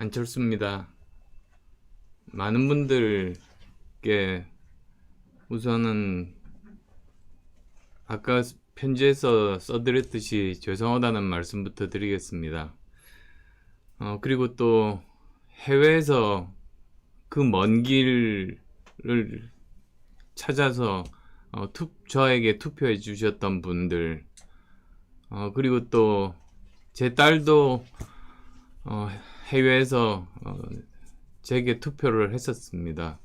안철수입니다. 많은 분들께 우선은 아까 편지에서 써드렸듯이 죄송하다는 말씀부터 드리겠습니다. 그리고 또 해외에서 그 먼 길을 찾아서 저에게 투표해 주셨던 분들, 그리고 또 제 딸도 해외에서 제게 투표를 했었습니다.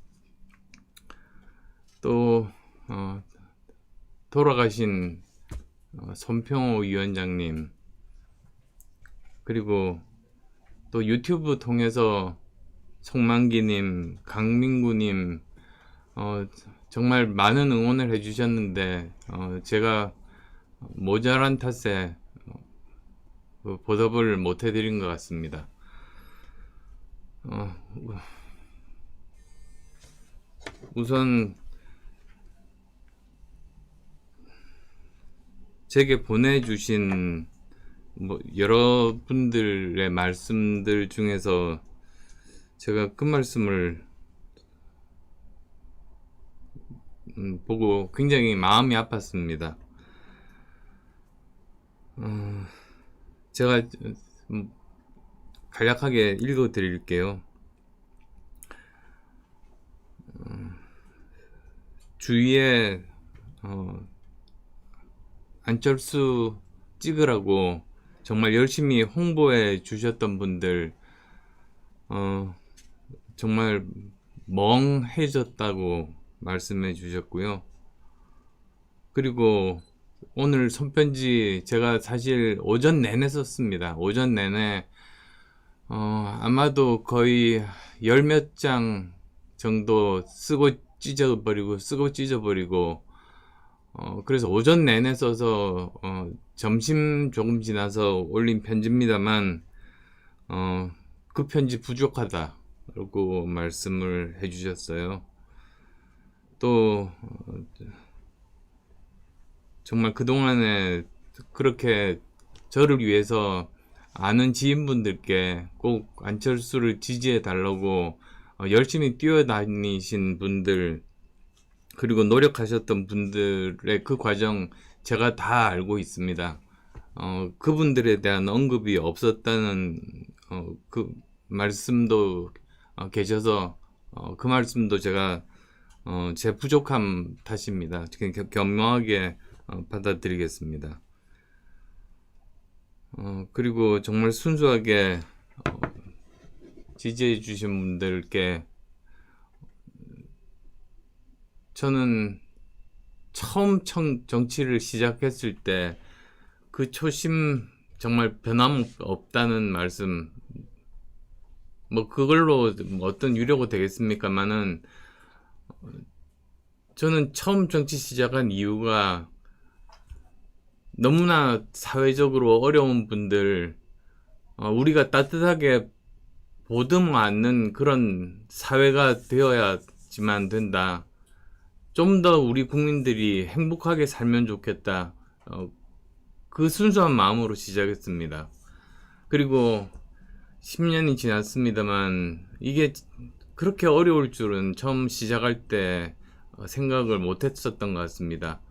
또 돌아가신 손평호 위원장님, 그리고 또 유튜브 통해서 송만기님, 강민구님, 정말 많은 응원을 해주셨는데 제가 모자란 탓에 보답을 못 해드린 것 같습니다. 우선 제게 보내주신 여러분들의 말씀들 중에서 제가 그 말씀을 보고 굉장히 마음이 아팠습니다. 제가 간략하게 읽어 드릴게요. 주위에 안철수 찍으라고 정말 열심히 홍보해 주셨던 분들 정말 멍해졌다고 말씀해 주셨고요. 그리고 오늘 손편지 제가 사실 오전 내내 썼습니다. 오전 내내 아마도 거의 열 몇 장 정도 쓰고 찢어버리고 그래서 오전 내내 써서 점심 조금 지나서 올린 편지입니다만 그 편지 부족하다고 말씀을 해주셨어요. 또 정말 그동안에 그렇게 저를 위해서 아는 지인분들께 꼭 안철수를 지지해 달라고 열심히 뛰어다니신 분들, 그리고 노력하셨던 분들의 그 과정 제가 다 알고 있습니다. 그분들에 대한 언급이 없었다는 그 말씀도 계셔서 그 말씀도 제가 제 부족함 탓입니다. 겸허하게 받아들이겠습니다. 그리고 정말 순수하게 지지해 주신 분들께 저는 처음 정치를 시작했을 때 그 초심 정말 변함없다는 말씀, 그걸로 어떤 유료가 되겠습니까만은 저는 처음 정치 시작한 이유가 너무나 사회적으로 어려운 분들, 우리가 따뜻하게 보듬어 안는 그런 사회가 되어야지만 된다. 좀 더 우리 국민들이 행복하게 살면 좋겠다. 그 순수한 마음으로 시작했습니다. 그리고 10년이 지났습니다만 이게 그렇게 어려울 줄은 처음 시작할 때 생각을 못 했었던 것 같습니다.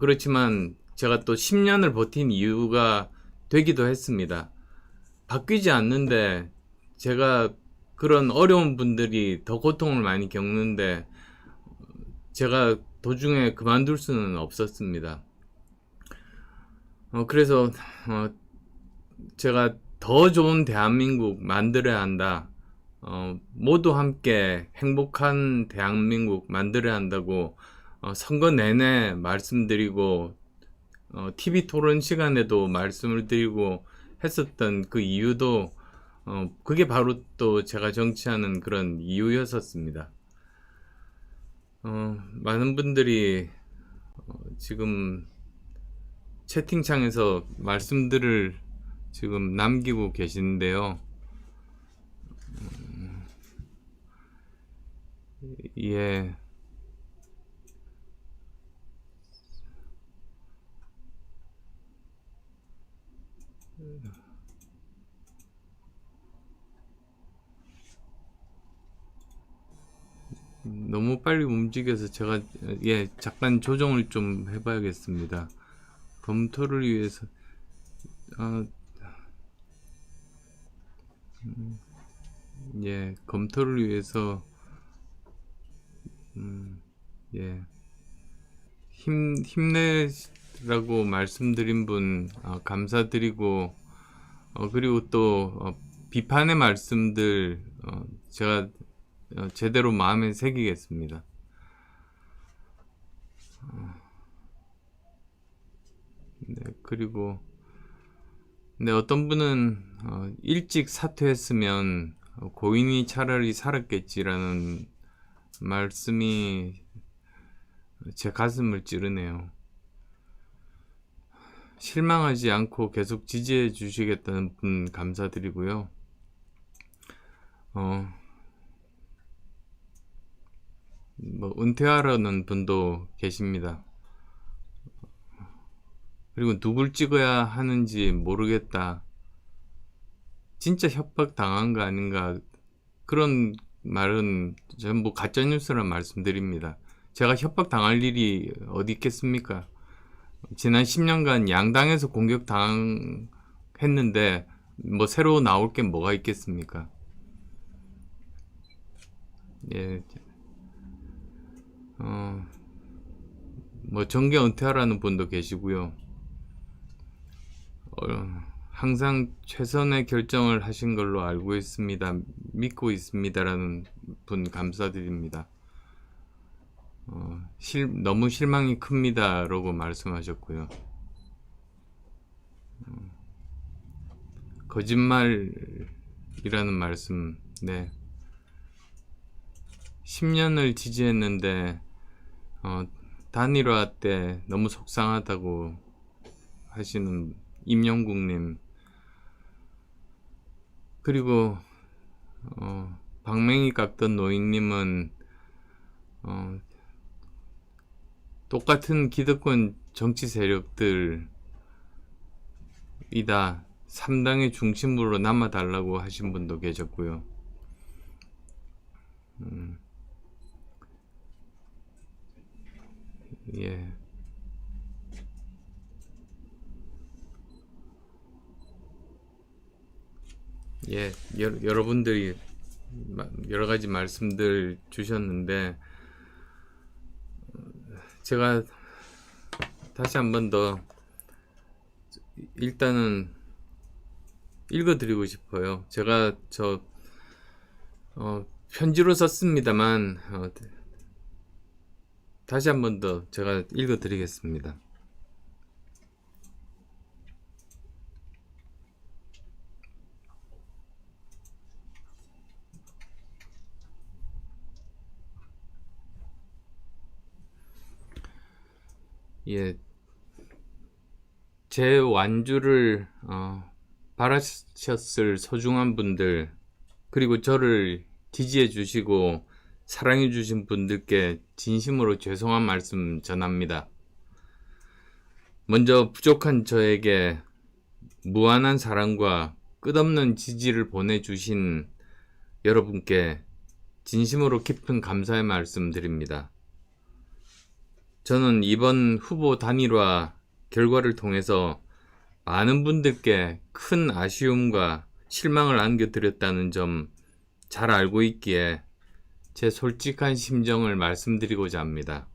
그렇지만 제가 또 10년을 버틴 이유가 되기도 했습니다. 바뀌지 않는데 제가 그런 어려운 분들이 더 고통을 많이 겪는데 제가 도중에 그만둘 수는 없었습니다. 그래서 제가 더 좋은 대한민국 만들어야 한다. 모두 함께 행복한 대한민국 만들어야 한다고 선거 내내 말씀드리고 TV 토론 시간에도 말씀을 드리고 했었던 그 이유도 그게 바로 또 제가 정치하는 그런 이유였었습니다. 많은 분들이 지금 채팅창에서 말씀들을 지금 남기고 계시는데요. 예. 너무 빨리 움직여서 제가 잠깐 조정을 좀 해봐야겠습니다. 검토를 위해서 검토를 위해서 힘내라고 말씀드린 분 감사드리고, 그리고 또 비판의 말씀들 제가 제대로 마음에 새기겠습니다. 그리고 어떤 분은 일찍 사퇴했으면 고인이 차라리 살았겠지라는 말씀이 제 가슴을 찌르네요. 실망하지 않고 계속 지지해 주시겠다는 분 감사드리고요. 은퇴하라는 분도 계십니다. 그리고 누굴 찍어야 하는지 모르겠다. 진짜 협박 당한 거 아닌가. 그런 말은 전부 가짜뉴스란 말씀드립니다. 제가 협박 당할 일이 어디 있겠습니까? 지난 10년간 양당에서 공격 당했는데 새로 나올 게 뭐가 있겠습니까? 정계 은퇴하라는 분도 계시고요. 항상 최선의 결정을 하신 걸로 알고 있습니다. 믿고 있습니다라는 분 감사드립니다. 너무 실망이 큽니다 라고 말씀하셨고요. 거짓말이라는 말씀, 10년을 지지했는데 단일화 때 너무 속상하다고 하시는 임영국님, 그리고 방맹이 깎던 노인님은 똑같은 기득권 정치 세력들이다, 3당의 중심으로 남아달라고 하신 분도 계셨고요. 여러분들이 여러 가지 말씀들 주셨는데, 제가 다시 한 번 더 일단은 읽어드리고 싶어요. 제가 편지로 썼습니다만 다시 한 번 더 제가 읽어드리겠습니다. 제 완주를 바라셨을 소중한 분들, 그리고 저를 지지해 주시고 사랑해 주신 분들께 진심으로 죄송한 말씀 전합니다. 먼저 부족한 저에게 무한한 사랑과 끝없는 지지를 보내주신 여러분께 진심으로 깊은 감사의 말씀 드립니다. 저는 이번 후보 단일화 결과를 통해서 많은 분들께 큰 아쉬움과 실망을 안겨드렸다는 점 잘 알고 있기에 제 솔직한 심정을 말씀드리고자 합니다.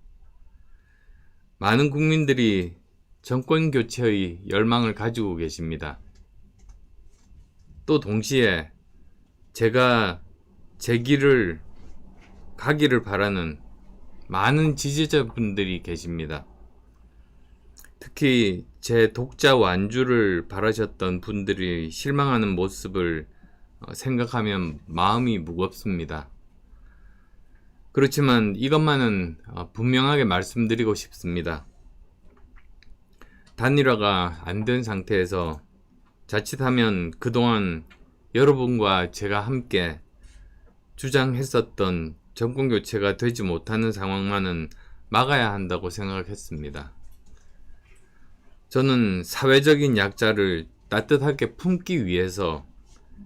많은 국민들이 정권 교체의 열망을 가지고 계십니다. 또 동시에 제가 제 길을 가기를 바라는 많은 지지자분들이 계십니다. 특히 제 독자 완주를 바라셨던 분들이 실망하는 모습을 생각하면 마음이 무겁습니다. 그렇지만 이것만은 분명하게 말씀드리고 싶습니다. 단일화가 안 된 상태에서 자칫하면 그동안 여러분과 제가 함께 주장했었던 정권교체가 되지 못하는 상황만은 막아야 한다고 생각했습니다. 저는 사회적인 약자를 따뜻하게 품기 위해서,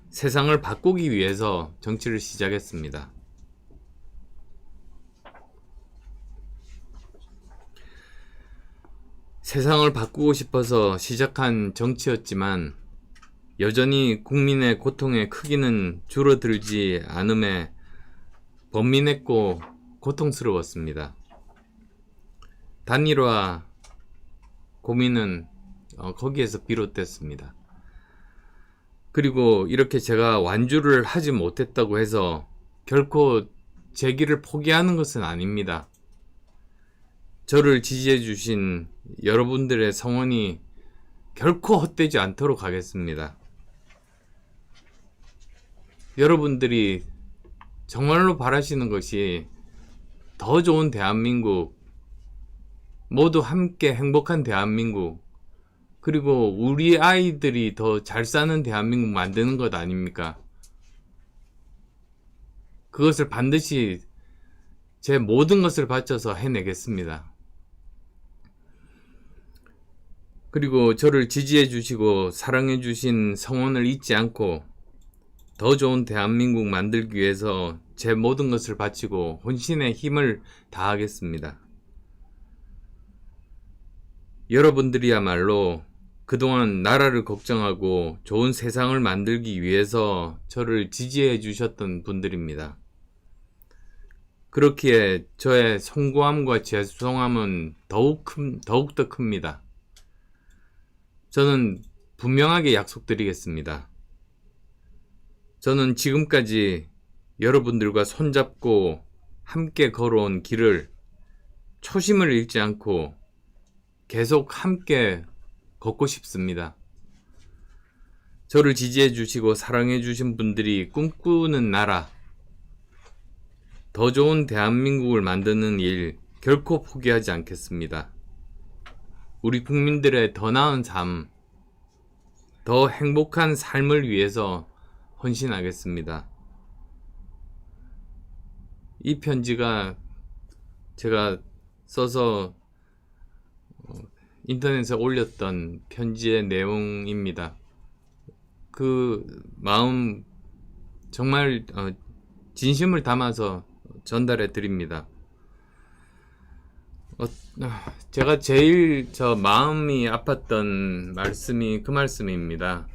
세상을 바꾸기 위해서 정치를 시작했습니다. 세상을 바꾸고 싶어서 시작한 정치였지만 여전히 국민의 고통의 크기는 줄어들지 않음에 번민했고 고통스러웠습니다. 단일화 고민은 거기에서 비롯됐습니다. 그리고 이렇게 제가 완주를 하지 못했다고 해서 결코 제 길을 포기하는 것은 아닙니다. 저를 지지해 주신 여러분들의 성원이 결코 헛되지 않도록 하겠습니다. 여러분들이 정말로 바라시는 것이 더 좋은 대한민국, 모두 함께 행복한 대한민국, 그리고 우리 아이들이 더 잘 사는 대한민국 만드는 것 아닙니까? 그것을 반드시 제 모든 것을 바쳐서 해내겠습니다. 그리고 저를 지지해 주시고 사랑해 주신 성원을 잊지 않고 더 좋은 대한민국 만들기 위해서 제 모든 것을 바치고 혼신의 힘을 다하겠습니다. 여러분들이야말로 그동안 나라를 걱정하고 좋은 세상을 만들기 위해서 저를 지지해 주셨던 분들입니다. 그렇기에 저의 송구함과 죄송함은 더욱더 큽니다. 저는 분명하게 약속드리겠습니다. 저는 지금까지 여러분들과 손잡고 함께 걸어온 길을 초심을 잃지 않고 계속 함께 걷고 싶습니다. 저를 지지해 주시고 사랑해 주신 분들이 꿈꾸는 나라, 더 좋은 대한민국을 만드는 일 결코 포기하지 않겠습니다. 우리 국민들의 더 나은 삶, 더 행복한 삶을 위해서 헌신하겠습니다. 이 편지가 제가 써서 인터넷에 올렸던 편지의 내용입니다. 그 마음 정말 진심을 담아서 전달해 드립니다. 제가 제일 마음이 아팠던 말씀이 그 말씀입니다.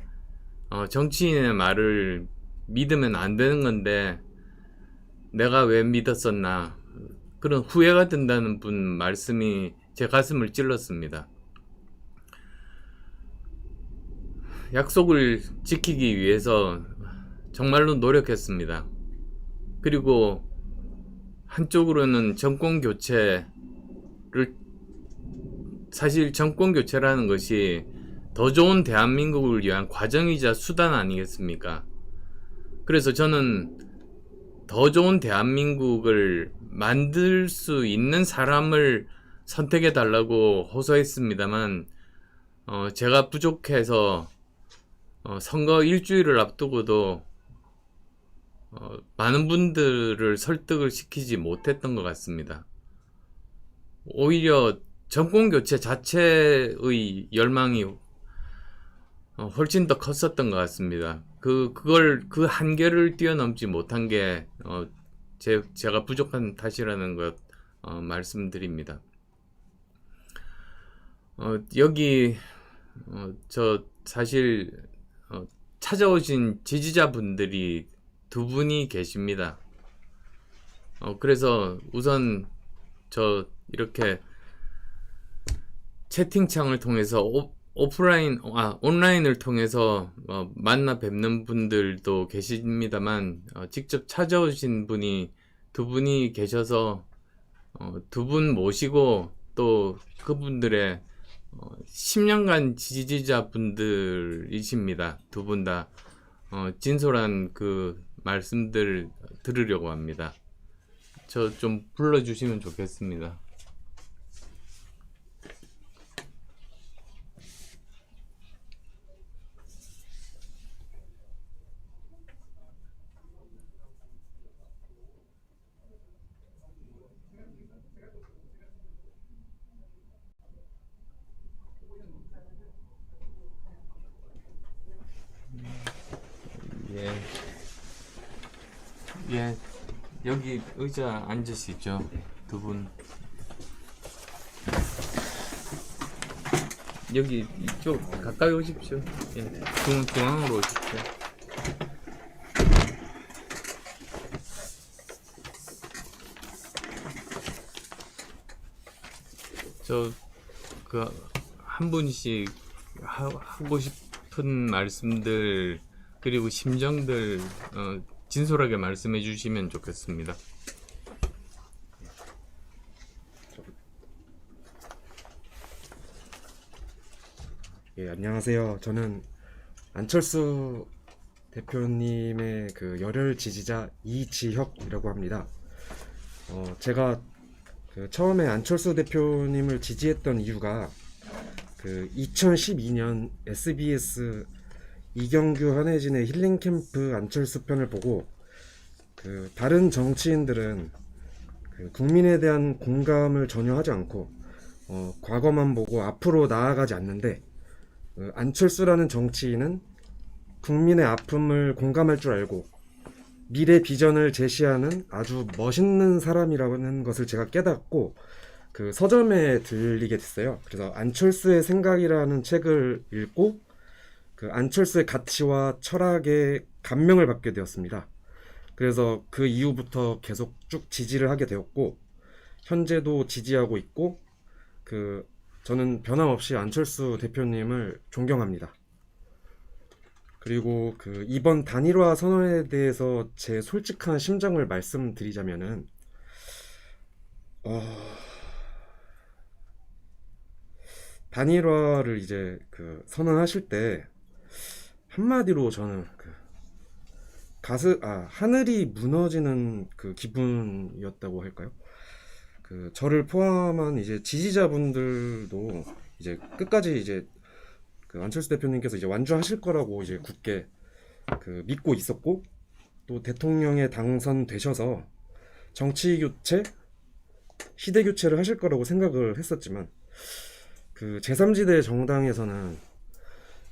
정치인의 말을 믿으면 안 되는 건데 내가 왜 믿었었나, 그런 후회가 든다는 분 말씀이 제 가슴을 찔렀습니다. 약속을 지키기 위해서 정말로 노력했습니다. 그리고 한쪽으로는 사실 정권 교체라는 것이 더 좋은 대한민국을 위한 과정이자 수단 아니겠습니까? 그래서 저는 더 좋은 대한민국을 만들 수 있는 사람을 선택해 달라고 호소했습니다만 제가 부족해서 선거 일주일을 앞두고도 많은 분들을 설득을 시키지 못했던 것 같습니다. 오히려 정권 교체 자체의 열망이 훨씬 더 컸었던 것 같습니다. 그 한계를 뛰어넘지 못한 게 제가 부족한 탓이라는 것 말씀드립니다. 여기 저 사실 찾아오신 지지자분들이 두 분이 계십니다. 그래서 우선 저 이렇게 채팅창을 통해서 온라인을 통해서 만나 뵙는 분들도 계십니다만 직접 찾아오신 분이 두 분이 계셔서 두 분 모시고 또 그분들의 10년간 지지자분들이십니다. 두 분 다 진솔한 그 말씀들 들으려고 합니다. 저 좀 불러주시면 좋겠습니다. 예, 여기 의자 앉으시죠, 두 분. 여기 이쪽 가까이 오십시오. 예, 중앙으로 오십시오. 저 그 한 분씩 하고 싶은 말씀들 그리고 심정들 진솔하게 말씀해 주시면 좋겠습니다. 예, 안녕하세요. 저는 안철수 대표님의 그 열혈 지지자 이지혁이라고 합니다. 제가 처음에 안철수 대표님을 지지했던 이유가 2012년 SBS 이경규 한혜진의 힐링캠프 안철수 편을 보고 다른 정치인들은 국민에 대한 공감을 전혀 하지 않고 과거만 보고 앞으로 나아가지 않는데 안철수라는 정치인은 국민의 아픔을 공감할 줄 알고 미래 비전을 제시하는 아주 멋있는 사람이라는 것을 제가 깨닫고 서점에 들리게 됐어요. 그래서 안철수의 생각이라는 책을 읽고 안철수의 가치와 철학에 감명을 받게 되었습니다. 그래서 그 이후부터 계속 쭉 지지를 하게 되었고 현재도 지지하고 있고 저는 변함없이 안철수 대표님을 존경합니다. 그리고 이번 단일화 선언에 대해서 제 솔직한 심정을 말씀드리자면은 단일화를 이제 선언하실 때 한마디로 저는 하늘이 무너지는 기분이었다고 할까요? 저를 포함한 이제 지지자분들도 이제 끝까지 이제 안철수 대표님께서 이제 완주하실 거라고 이제 굳게 믿고 있었고 또 대통령에 당선되셔서 정치 교체, 시대 교체를 하실 거라고 생각을 했었지만 제3지대 정당에서는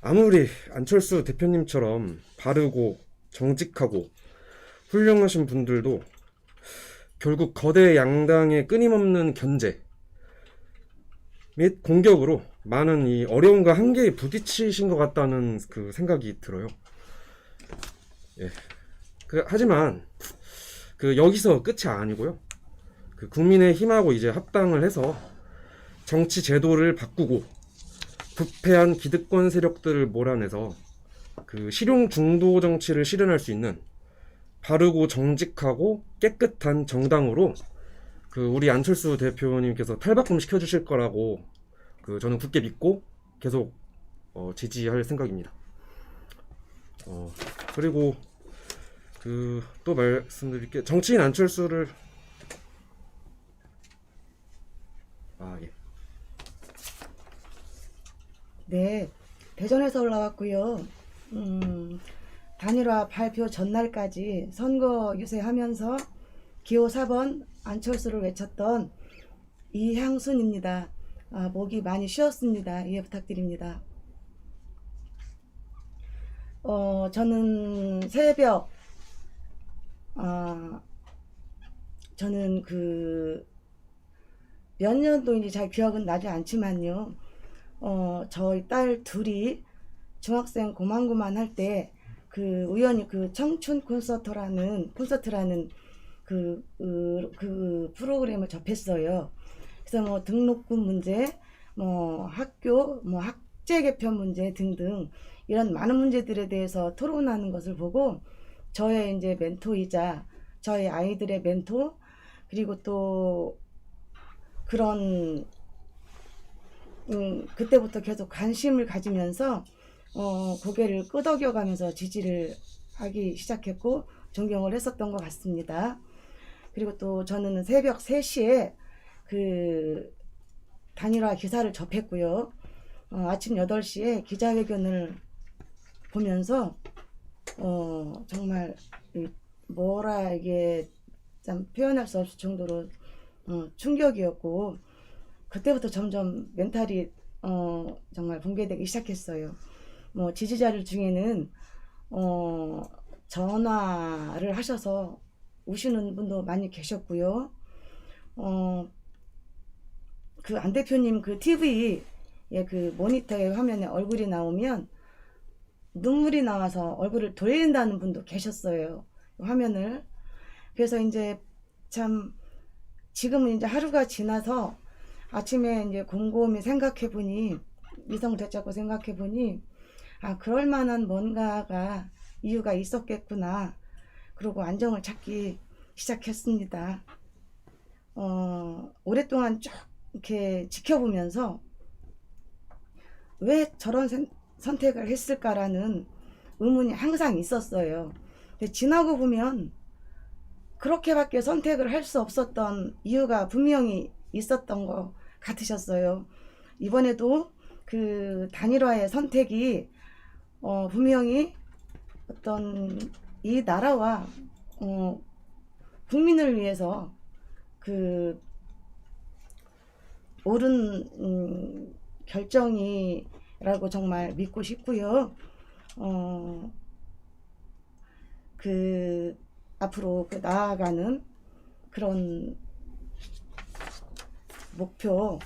아무리 안철수 대표님처럼 바르고 정직하고 훌륭하신 분들도 결국 거대 양당의 끊임없는 견제 및 공격으로 많은 이 어려움과 한계에 부딪히신 것 같다는 생각이 들어요. 예. 하지만 여기서 끝이 아니고요. 국민의힘하고 이제 합당을 해서 정치 제도를 바꾸고 부패한 기득권 세력들을 몰아내서 실용 중도 정치를 실현할 수 있는 바르고 정직하고 깨끗한 정당으로 우리 안철수 대표님께서 탈바꿈 시켜주실 거라고 저는 굳게 믿고 계속 지지할 생각입니다. 그리고 또 말씀드릴게요. 정치인 안철수를 예. 네, 대전에서 올라왔고요. 단일화 발표 전날까지 선거 유세하면서 기호 4번 안철수를 외쳤던 이향순입니다. 목이 많이 쉬었습니다. 이해 부탁드립니다. 저는 새벽 저는 몇 년도인지 잘 기억은 나지 않지만요. 저희 딸 둘이 중학생 고만고만 할 때 우연히 청춘 콘서트라는 프로그램을 접했어요. 그래서 등록금 문제, 학교, 학제 개편 문제 등등 이런 많은 문제들에 대해서 토론하는 것을 보고 저의 이제 멘토이자 저희 아이들의 멘토 그리고 또 그런 그때부터 계속 관심을 가지면서 고개를 끄덕여가면서 지지를 하기 시작했고 존경을 했었던 것 같습니다. 그리고 또 저는 새벽 3시에 단일화 기사를 접했고요. 아침 8시에 기자회견을 보면서 정말 이게 참 표현할 수 없을 정도로 충격이었고 그때부터 점점 멘탈이 정말 붕괴되기 시작했어요. 지지자들 중에는 전화를 하셔서 우시는 분도 많이 계셨고요. 안 대표님 TV 그 모니터의 화면에 얼굴이 나오면 눈물이 나와서 얼굴을 돌린다는 분도 계셨어요. 화면을. 그래서 이제 참 지금은 이제 하루가 지나서 아침에 이제 곰곰이 생각해 보니, 이성 되찾고 생각해 보니, 아, 그럴 만한 뭔가가 이유가 있었겠구나. 그리고 안정을 찾기 시작했습니다. 오랫동안 쭉 이렇게 지켜보면서 왜 저런 선택을 했을까라는 의문이 항상 있었어요. 근데 지나고 보면 그렇게밖에 선택을 할 수 없었던 이유가 분명히 있었던 것 같으셨어요. 이번에도 그 단일화의 선택이 분명히 어떤 이 나라와 국민을 위해서 그 옳은 결정이라고 정말 믿고 싶고요. 그 앞으로 그 나아가는 그런 목표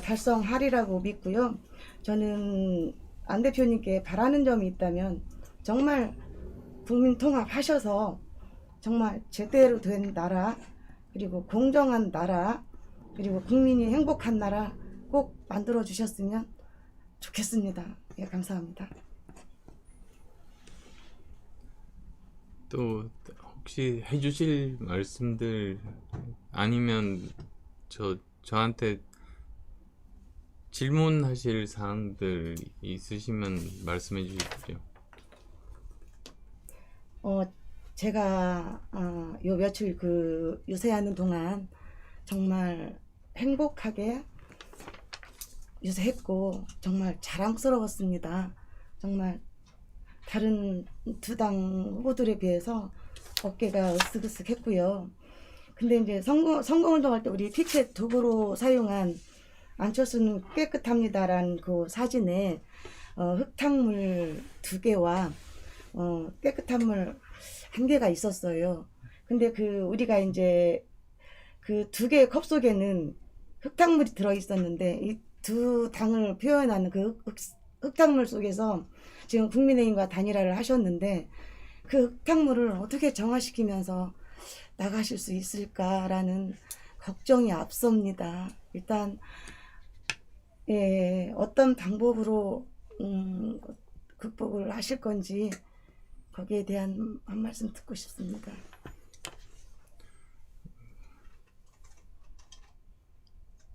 달성하리라고 믿고요. 저는 안 대표님께 바라는 점이 있다면 정말 국민 통합하셔서 정말 제대로 된 나라, 그리고 공정한 나라, 그리고 국민이 행복한 나라 꼭 만들어 주셨으면 좋겠습니다. 예, 감사합니다. 또 혹시 해주실 말씀들 아니면 저한테 질문하실 사항들 있으시면 말씀해 주십시오. 제가 요 며칠 그 유세하는 동안 정말 행복하게 유세했고 정말 자랑스러웠습니다. 정말 다른 두 당 후보들에 비해서 어깨가 으쓱으쓱했고요. 근데 이제 선거운동할 때 우리 피켓 도구로 사용한 안철수는 깨끗합니다라는 그 사진에 흙탕물 2개와 깨끗한 물 1개가 있었어요. 근데 그 우리가 이제 그 2개의 컵 속에는 흙탕물이 들어 있었는데 이 두 당을 표현하는 그 흙탕물 속에서 지금 국민의힘과 단일화를 하셨는데 그 흙탕물을 어떻게 정화시키면서 나가실 수 있을까라는 걱정이 앞섭니다. 일단 어떤 방법으로 극복을 하실 건지 거기에 대한 한 말씀 듣고 싶습니다.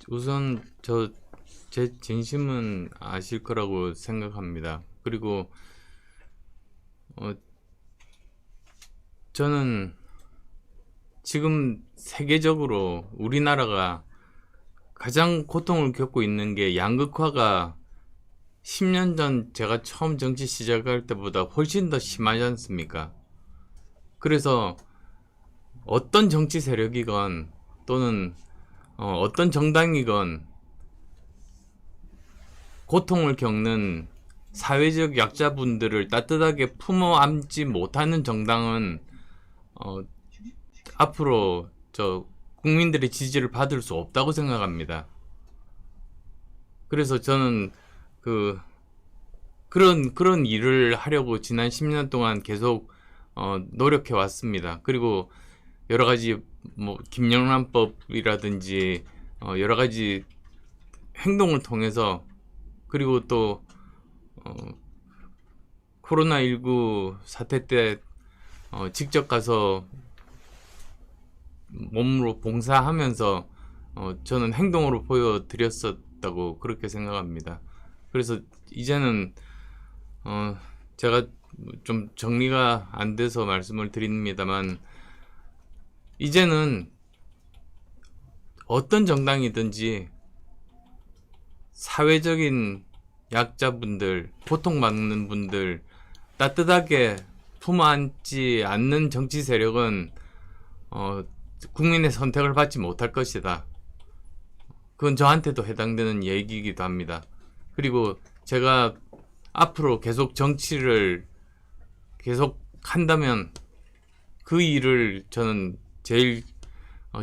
우선 제 진심은 아실 거라고 생각합니다. 그리고 저는 지금 세계적으로 우리나라가 가장 고통을 겪고 있는 게 양극화가 10년 전 제가 처음 정치 시작할 때보다 훨씬 더 심하지 않습니까? 그래서 어떤 정치 세력이건 또는 어떤 정당이건 고통을 겪는 사회적 약자분들을 따뜻하게 품어 안지 못하는 정당은 앞으로 국민들의 지지를 받을 수 없다고 생각합니다. 그래서 저는 그런 일을 하려고 지난 10년 동안 계속 노력해 왔습니다. 그리고 여러 가지 뭐 김영란법이라든지 여러 가지 행동을 통해서, 그리고 또 코로나19 사태 때 직접 가서 몸으로 봉사하면서 저는 행동으로 보여드렸었다고 그렇게 생각합니다. 그래서 이제는 제가 좀 정리가 안 돼서 말씀을 드립니다만, 이제는 어떤 정당이든지 사회적인 약자분들, 고통받는 분들 따뜻하게 품어 안지 않는 정치 세력은 국민의 선택을 받지 못할 것이다. 그건 저한테도 해당되는 얘기이기도 합니다. 그리고 제가 앞으로 계속 정치를 계속 한다면 그 일을 저는 제일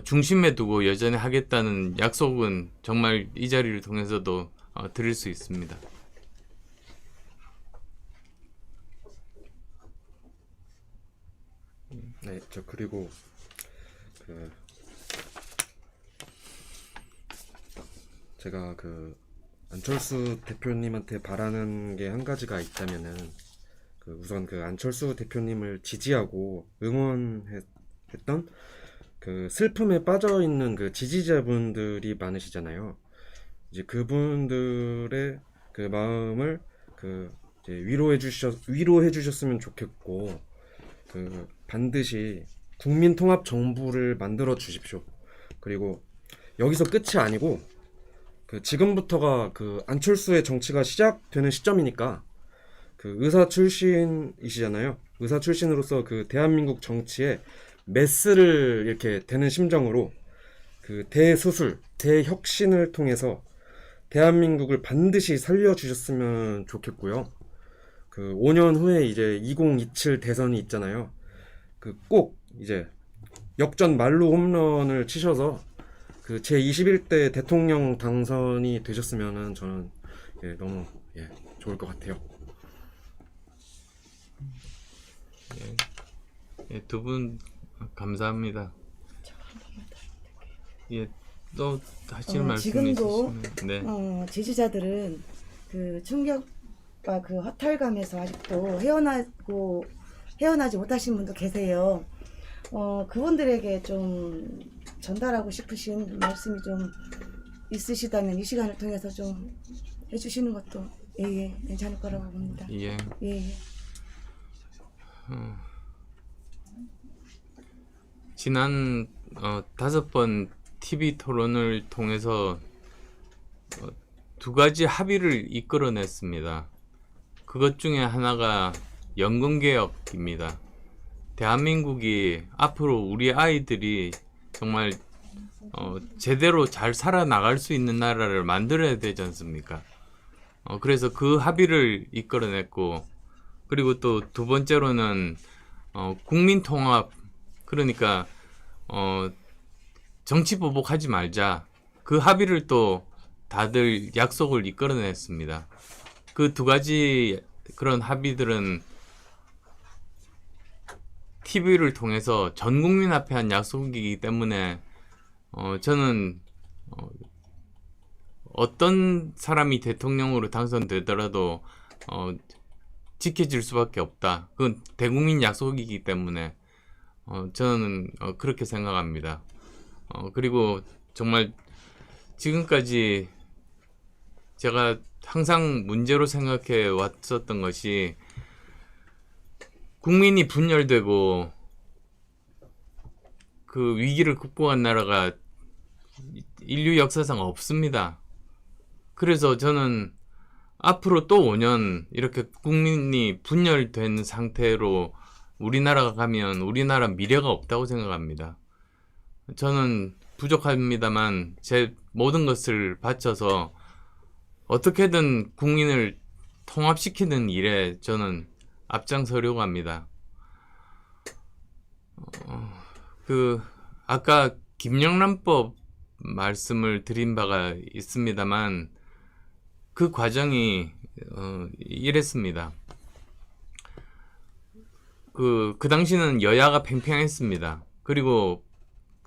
중심에 두고 여전히 하겠다는 약속은 정말 이 자리를 통해서도 드릴 수 있습니다. 네, 저 그리고 그 제가 그 안철수 대표님한테 바라는 게 한 가지가 있다면은 그 우선 그 안철수 대표님을 지지하고 응원했던 그 슬픔에 빠져 있는 그 지지자분들이 많으시잖아요. 이제 그분들의 그 마음을 그 이제 위로해 주셨으면 좋겠고, 그 반드시 국민 통합 정부를 만들어 주십시오. 그리고 여기서 끝이 아니고 그 지금부터가 그 안철수의 정치가 시작되는 시점이니까, 그 의사 출신이시잖아요. 의사 출신으로서 그 대한민국 정치에 메스를 이렇게 대는 심정으로 그 대수술, 대혁신을 통해서 대한민국을 반드시 살려주셨으면 좋겠고요. 그 5년 후에 이제 2027 대선이 있잖아요. 그 꼭 이제 역전 만루 홈런을 치셔서 그 제21대 대통령 당선이 되셨으면은 저는 너무 좋을 것 같아요. 두 분 감사합니다. 또 하실 말씀이 지금도 있으시면. 네. 지지자들은 그 충격과 그 허탈감에서 아직도 헤어나지 못하신 분도 계세요. 그분들에게 좀 전달하고 싶으신 말씀이 좀 있으시다면 이 시간을 통해서 좀 해주시는 것도 괜찮을 거라고 봅니다. 예. 지난 5번 TV 토론을 통해서 2가지 합의를 이끌어냈습니다. 그것 중에 하나가 연금개혁입니다. 대한민국이 앞으로 우리 아이들이 정말 제대로 잘 살아나갈 수 있는 나라를 만들어야 되지 않습니까? 그래서 그 합의를 이끌어냈고, 그리고 또 2번째로는 국민통합, 그러니까 정치 보복하지 말자, 그 합의를 또 다들 약속을 이끌어냈습니다. 그 2가지 그런 합의들은 TV를 통해서 전 국민 앞에 한 약속이기 때문에 저는 어떤 사람이 대통령으로 당선되더라도 지켜질 수밖에 없다. 그건 대국민 약속이기 때문에 저는 그렇게 생각합니다. 그리고 정말 지금까지 제가 항상 문제로 생각해 왔었던 것이, 국민이 분열되고 그 위기를 극복한 나라가 인류 역사상 없습니다. 그래서 저는 앞으로 또 5년 이렇게 국민이 분열된 상태로 우리나라가 가면 우리나라 미래가 없다고 생각합니다. 저는 부족합니다만 제 모든 것을 바쳐서 어떻게든 국민을 통합시키는 일에 저는 앞장서려고 합니다. 아까 김영란법 말씀을 드린 바가 있습니다만, 그 과정이 이랬습니다. 그 당시는 여야가 팽팽했습니다. 그리고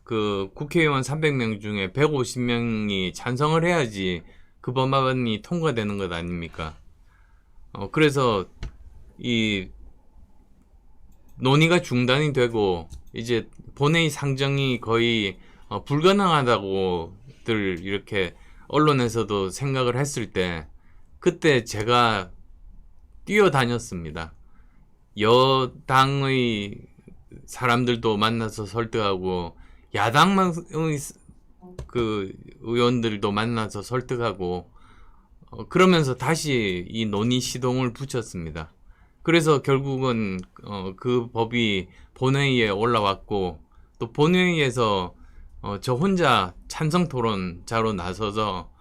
그 국회의원 300명 중에 150명이 찬성을 해야지 그 법안이 통과되는 것 아닙니까? 그래서 이 논의가 중단이 되고 이제 본회의 상정이 거의 불가능하다고들 이렇게 언론에서도 생각을 했을 때, 그때 제가 뛰어다녔습니다. 여당의 사람들도 만나서 설득하고 야당의 그 의원들도 만나서 설득하고 그러면서 다시 이 논의 시동을 붙였습니다. 그래서 결국은 그 법이 본회의에 올라왔고, 또 본회의에서 저 혼자 찬성 토론자로 나서서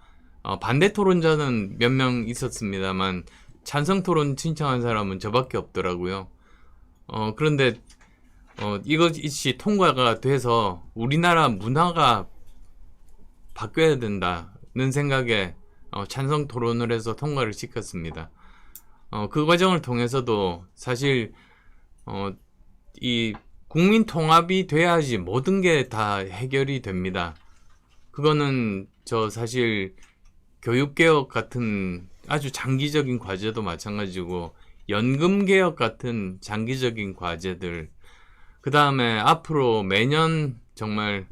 반대 토론자는 몇 명 있었습니다만 찬성 토론 신청한 사람은 저밖에 없더라고요. 그런데 이것이 통과가 돼서 우리나라 문화가 바뀌어야 된다는 생각에 찬성 토론을 해서 통과를 시켰습니다. 그 과정을 통해서도 사실 이 국민 통합이 돼야지 모든 게 다 해결이 됩니다. 그거는 저 사실 교육개혁 같은 아주 장기적인 과제도 마찬가지고 연금개혁 같은 장기적인 과제들, 그 다음에 앞으로 매년 정말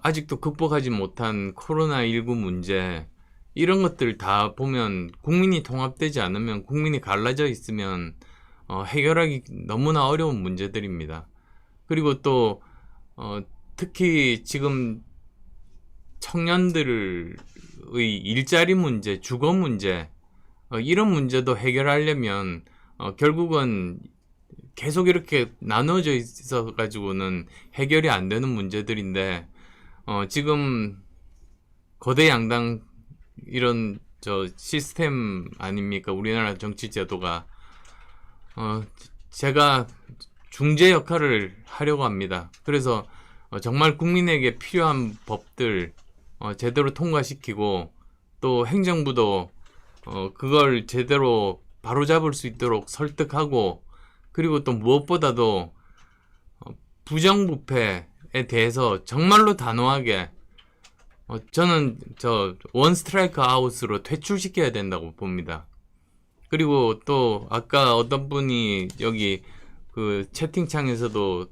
아직도 극복하지 못한 코로나19 문제, 이런 것들 다 보면 국민이 통합되지 않으면, 국민이 갈라져 있으면 해결하기 너무나 어려운 문제들입니다. 그리고 또 특히 지금 청년들의 일자리 문제, 주거 문제, 이런 문제도 해결하려면 결국은 계속 이렇게 나눠져 있어 가지고는 해결이 안 되는 문제들인데, 지금 거대 양당 이런 저 시스템 아닙니까? 우리나라 정치 제도가 제가 중재 역할을 하려고 합니다. 그래서 정말 국민에게 필요한 법들 제대로 통과시키고, 또 행정부도 그걸 제대로 바로잡을 수 있도록 설득하고, 그리고 또 무엇보다도 부정부패에 대해서 정말로 단호하게, 저는 저 원 스트라이크 아웃으로 퇴출시켜야 된다고 봅니다. 그리고 또 아까 어떤 분이 여기 그 채팅창에서도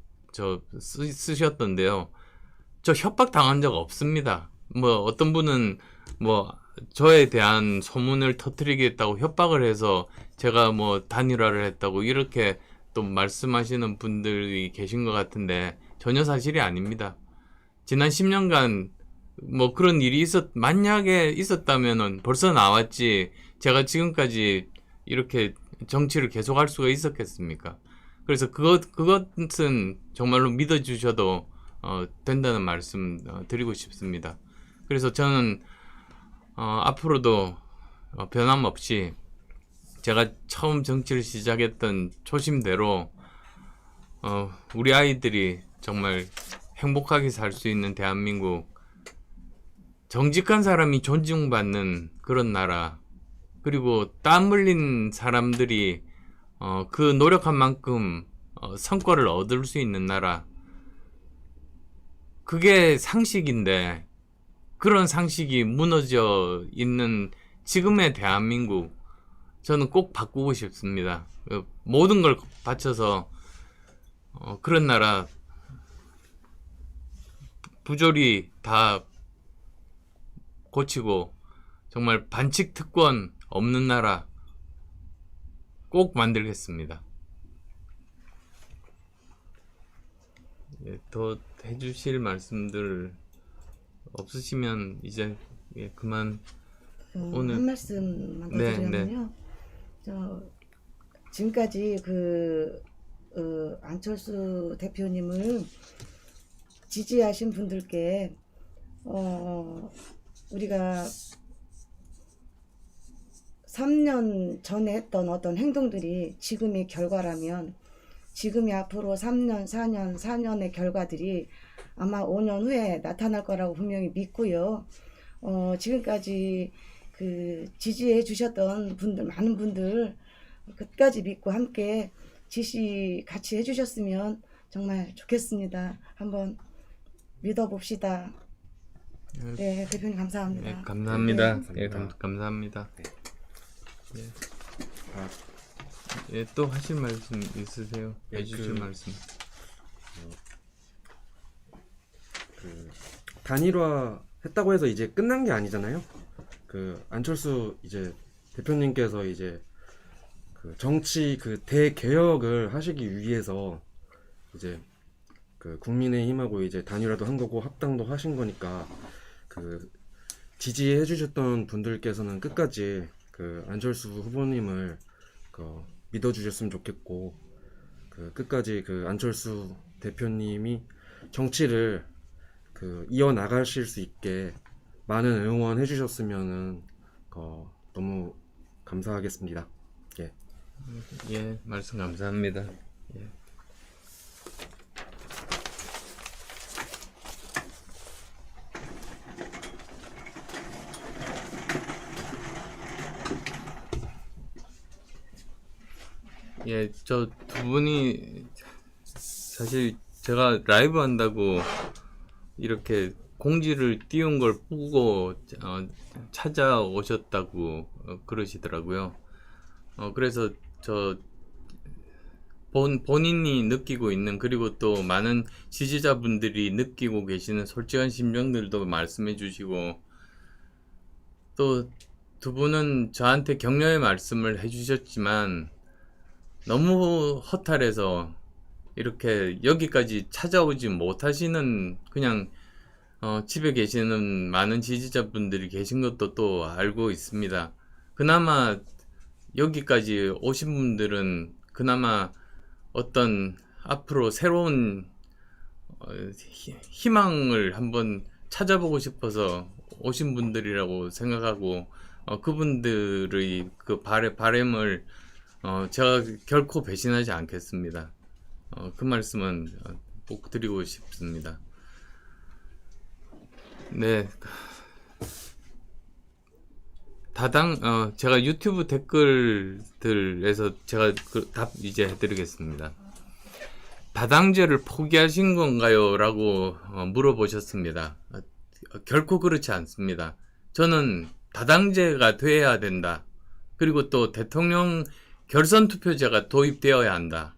쓰셨던데요. 저 협박 당한 적 없습니다. 뭐 어떤 분은 뭐 저에 대한 소문을 터뜨리겠다고 협박을 해서 제가 뭐 단일화를 했다고 이렇게 또 말씀하시는 분들이 계신 것 같은데, 전혀 사실이 아닙니다. 지난 10년간 뭐 그런 일이 만약에 있었다면은 벌써 나왔지, 제가 지금까지 이렇게 정치를 계속할 수가 있었겠습니까? 그래서 그것은 정말로 믿어주셔도 된다는 말씀 드리고 싶습니다. 그래서 저는 앞으로도 변함없이 제가 처음 정치를 시작했던 초심대로 우리 아이들이 정말 행복하게 살 수 있는 대한민국, 정직한 사람이 존중받는 그런 나라, 그리고 땀 흘린 사람들이 그 노력한 만큼 성과를 얻을 수 있는 나라, 그게 상식인데 그런 상식이 무너져 있는 지금의 대한민국, 저는 꼭 바꾸고 싶습니다. 모든 걸 바쳐서 그런 나라 부조리 다 고치고 정말 반칙 특권 없는 나라 꼭 만들겠습니다. 더 해주실 말씀들 없으시면 이제 그만. 오늘 한 말씀만 더 네, 드리면요. 지금까지 안철수 대표님을 지지하신 분들께 우리가 3년 전에 했던 어떤 행동들이 지금의 결과라면, 지금이 앞으로 3년, 4년의 결과들이 아마 5년 후에 나타날 거라고 분명히 믿고요. 지금까지 지지해 주셨던 분들, 많은 분들 끝까지 믿고 함께 지시 같이 해주셨으면 정말 좋겠습니다. 한번 믿어봅시다. 네, 대표님 감사합니다. 네, 감사합니다. 네, 감사합니다. 네. 예. 예, 또 하실 말씀 있으세요? 예, 해주실 말씀. 단일화 했다고 해서 이제 끝난 게 아니잖아요. 안철수 이제 대표님께서 이제 정치 대개혁을 하시기 위해서 이제 국민의힘하고 이제 단일화도 한 거고 합당도 하신 거니까, 지지해 주셨던 분들께서는 끝까지 안철수 후보님을 믿어주셨으면 좋겠고, 끝까지 안철수 대표님이 정치를 이어나가실 수 있게 많은 응원해 주셨으면 너무 감사하겠습니다. 예. 예, 말씀 감사합니다. 예. 예, 저 두 분이 사실 제가 라이브 한다고 이렇게 공지를 띄운 걸 보고 찾아오셨다고 그러시더라고요. 그래서 저 본인이 느끼고 있는, 그리고 또 많은 지지자분들이 느끼고 계시는 솔직한 심정들도 말씀해 주시고, 또 두 분은 저한테 격려의 말씀을 해주셨지만 너무 허탈해서 이렇게 여기까지 찾아오지 못하시는, 그냥 집에 계시는 많은 지지자분들이 계신 것도 또 알고 있습니다. 그나마 여기까지 오신 분들은 그나마 어떤 앞으로 새로운 희망을 한번 찾아보고 싶어서 오신 분들이라고 생각하고, 그분들의 그 바램을 제가 결코 배신하지 않겠습니다. 그 말씀은 꼭 드리고 싶습니다. 네. 제가 유튜브 댓글들에서 제가 그 답 이제 해드리겠습니다. 다당제를 포기하신 건가요? 라고 물어보셨습니다. 결코 그렇지 않습니다. 저는 다당제가 돼야 된다. 그리고 또 대통령 결선 투표제가 도입되어야 한다.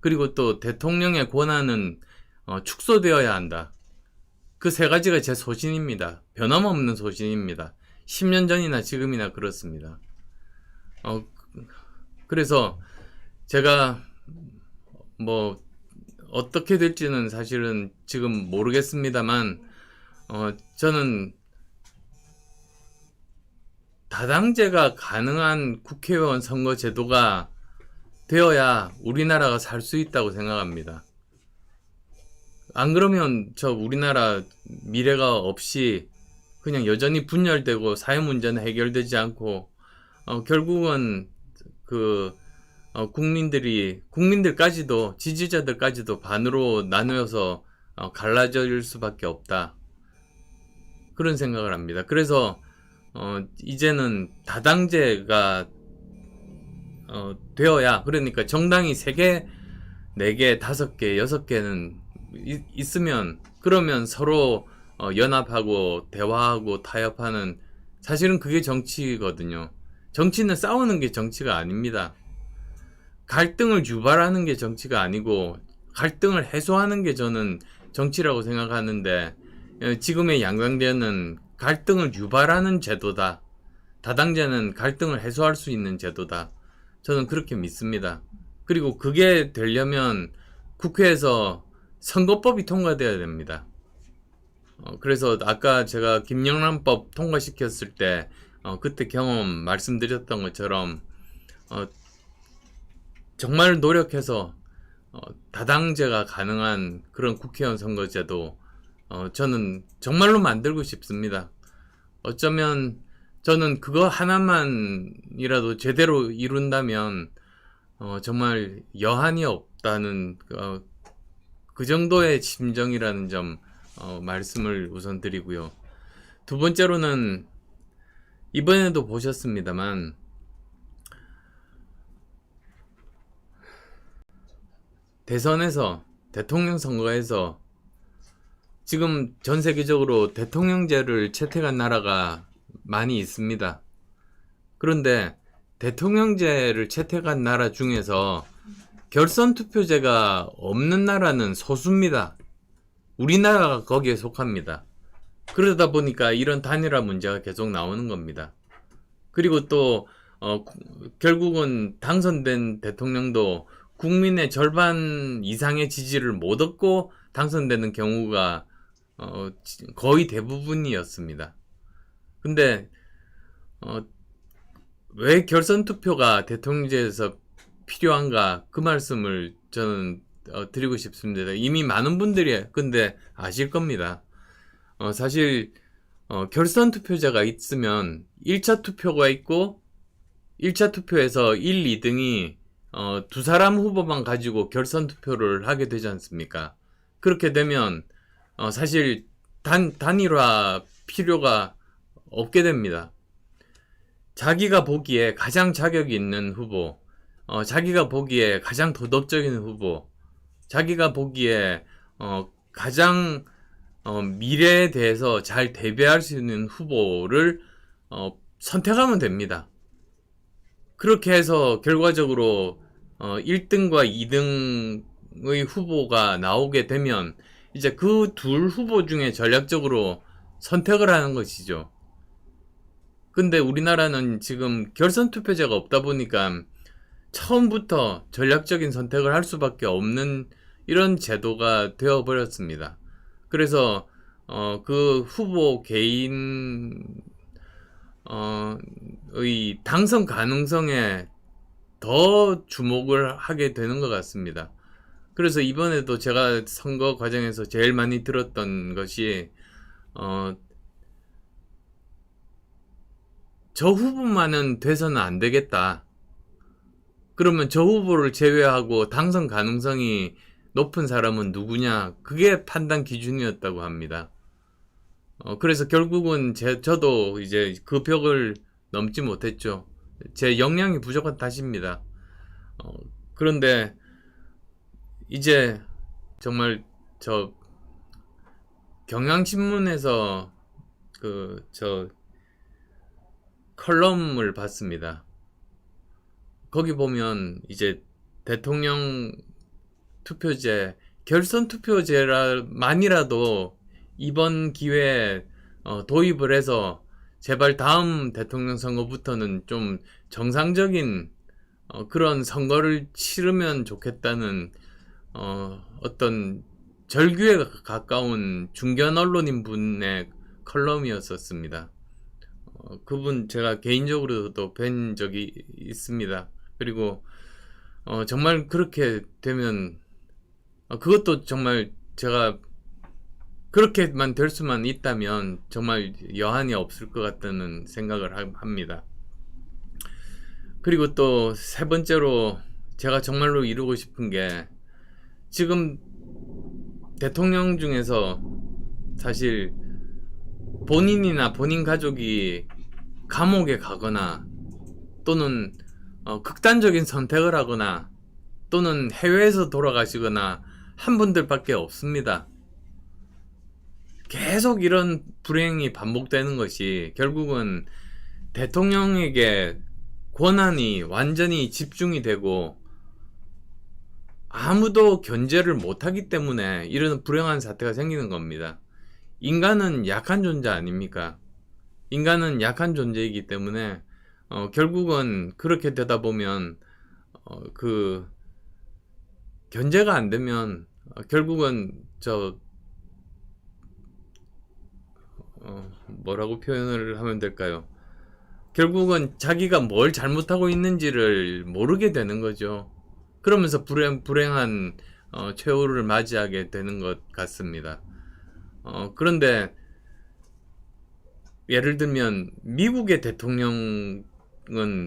그리고 또 대통령의 권한은 축소되어야 한다. 그 세 가지가 제 소신입니다. 변함없는 소신입니다. 10년 전이나 지금이나 그렇습니다. 그래서 제가 뭐 어떻게 될지는 사실은 지금 모르겠습니다만, 저는 다당제가 가능한 국회의원 선거 제도가 되어야 우리나라가 살 수 있다고 생각합니다. 안 그러면 저 우리나라 미래가 없이 그냥 여전히 분열되고 사회 문제는 해결되지 않고, 결국은 국민들까지도, 지지자들까지도 반으로 나누어서 갈라질 수밖에 없다. 그런 생각을 합니다. 그래서 이제는 다당제가 되어야, 그러니까 정당이 3개, 4개, 5개, 6개는 있으면, 그러면 서로 연합하고 대화하고 타협하는, 사실은 그게 정치거든요. 정치는 싸우는 게 정치가 아닙니다. 갈등을 유발하는 게 정치가 아니고 갈등을 해소하는 게 저는 정치라고 생각하는데, 지금의 양당제는 갈등을 유발하는 제도다. 다당제는 갈등을 해소할 수 있는 제도다. 저는 그렇게 믿습니다. 그리고 그게 되려면 국회에서 선거법이 통과되어야 됩니다. 그래서 아까 제가 김영란법 통과시켰을 때 그때 경험 말씀드렸던 것처럼 정말 노력해서 다당제가 가능한 그런 국회의원 선거제도 저는 정말로 만들고 싶습니다. 어쩌면 저는 그거 하나만이라도 제대로 이룬다면 정말 여한이 없다는 그 정도의 심정이라는 점 말씀을 우선 드리고요. 두 번째로는 이번에도 보셨습니다만 대선에서, 대통령 선거에서 지금 전 세계적으로 대통령제를 채택한 나라가 많이 있습니다. 그런데 대통령제를 채택한 나라 중에서 결선 투표제가 없는 나라는 소수입니다. 우리나라가 거기에 속합니다. 그러다 보니까 이런 단일화 문제가 계속 나오는 겁니다. 그리고 또 결국은 당선된 대통령도 국민의 절반 이상의 지지를 못 얻고 당선되는 경우가 거의 대부분이었습니다. 근데 왜 결선 투표가 대통령제에서 필요한가, 그 말씀을 저는 드리고 싶습니다. 이미 많은 분들이 근데 아실 겁니다. 사실 결선 투표제가 있으면 1차 투표가 있고 1차 투표에서 1, 2등이 두 사람 후보만 가지고 결선 투표를 하게 되지 않습니까? 그렇게 되면 사실 단일화 필요가 없게 됩니다. 자기가 보기에 가장 자격이 있는 후보, 자기가 보기에 가장 도덕적인 후보, 자기가 보기에 가장 미래에 대해서 잘 대비할 수 있는 후보를 선택하면 됩니다. 그렇게 해서 결과적으로 1등과 2등의 후보가 나오게 되면 이제 그 둘 후보 중에 전략적으로 선택을 하는 것이죠. 근데 우리나라는 지금 결선 투표제가 없다 보니까 처음부터 전략적인 선택을 할 수밖에 없는 이런 제도가 되어버렸습니다. 그래서 그 후보 개인 의 당선 가능성에 더 주목을 하게 되는 것 같습니다. 그래서 이번에도 제가 선거 과정에서 제일 많이 들었던 것이 저 후보만은 돼서는 안 되겠다. 그러면 저 후보를 제외하고 당선 가능성이 높은 사람은 누구냐? 그게 판단 기준이었다고 합니다. 그래서 결국은 저도 이제 그 벽을 넘지 못했죠. 제 역량이 부족한 탓입니다. 그런데 이제 정말 저 경향신문에서 저 컬럼을 봤습니다. 거기 보면 이제 대통령 투표제, 결선 투표제만이라도 이번 기회에 도입을 해서 제발 다음 대통령 선거부터는 좀 정상적인 그런 선거를 치르면 좋겠다는 어떤 절규에 가까운 중견 언론인 분의 컬럼이었었습니다. 그분 제가 개인적으로도 뵌 적이 있습니다. 그리고 정말 그렇게 되면 그것도 정말 제가 그렇게만 될 수만 있다면 정말 여한이 없을 것 같다는 생각을 합니다. 그리고 또 세 번째로 제가 정말로 이루고 싶은 게 지금 대통령 중에서 사실 본인이나 본인 가족이 감옥에 가거나 또는 극단적인 선택을 하거나 또는 해외에서 돌아가시거나 한 분들밖에 없습니다. 계속 이런 불행이 반복되는 것이 결국은 대통령에게 권한이 완전히 집중이 되고 아무도 견제를 못하기 때문에 이런 불행한 사태가 생기는 겁니다. 인간은 약한 존재 아닙니까? 인간은 약한 존재이기 때문에 결국은 그렇게 되다 보면 그 견제가 안 되면 결국은 뭐라고 표현을 하면 될까요? 결국은 자기가 뭘 잘못하고 있는지를 모르게 되는 거죠. 그러면서 불행한 최후를 맞이하게 되는 것 같습니다. 그런데 예를 들면 미국의 대통령은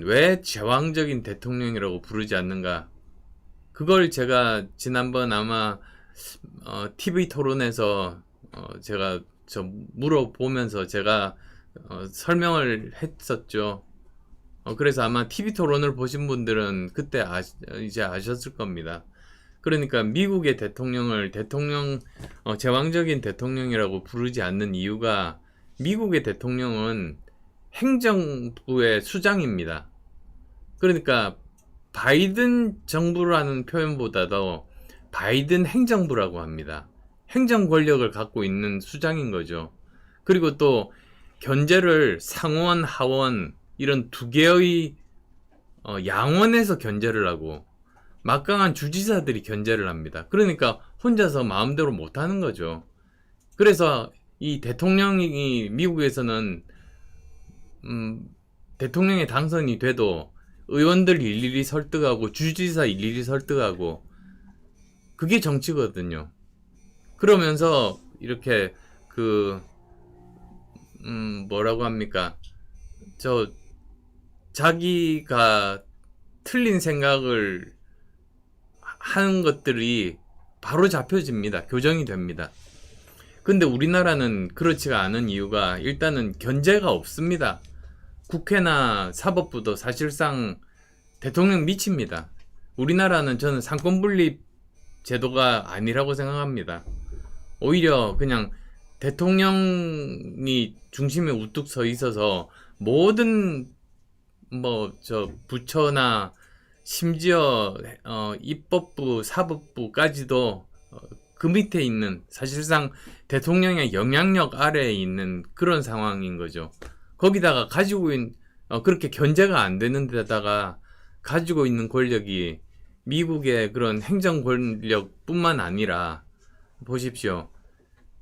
왜 제왕적인 대통령이라고 부르지 않는가? 그걸 제가 지난번 아마 TV 토론에서 제가 물어보면서 제가 설명을 했었죠. 그래서 아마 TV 토론을 보신 분들은 그때 이제 아셨을 겁니다. 그러니까 미국의 대통령을 제왕적인 대통령이라고 부르지 않는 이유가 미국의 대통령은 행정부의 수장입니다. 그러니까 바이든 정부라는 표현보다도 바이든 행정부라고 합니다. 행정 권력을 갖고 있는 수장인 거죠. 그리고 또 견제를 상원, 하원 이런 두 개의 양원에서 견제를 하고 막강한 주지사들이 견제를 합니다. 그러니까 혼자서 마음대로 못하는 거죠. 그래서 이 대통령이 미국에서는 대통령에 당선이 돼도 의원들 일일이 설득하고 주지사 일일이 설득하고 그게 정치거든요. 그러면서 이렇게 뭐라고 합니까? 자기가 틀린 생각을 하는 것들이 바로 잡혀집니다. 교정이 됩니다. 근데 우리나라는 그렇지가 않은 이유가 일단은 견제가 없습니다. 국회나 사법부도 사실상 대통령 미칩니다. 우리나라는 저는 상권 분립 제도가 아니라고 생각합니다. 오히려 그냥 대통령이 중심에 우뚝 서 있어서 모든 부처나 심지어 입법부, 사법부까지도 그 밑에 있는, 사실상 대통령의 영향력 아래에 있는 그런 상황인 거죠. 거기다가 가지고 있는 그렇게 견제가 안 되는 데다가 가지고 있는 권력이 미국의 그런 행정 권력뿐만 아니라 보십시오.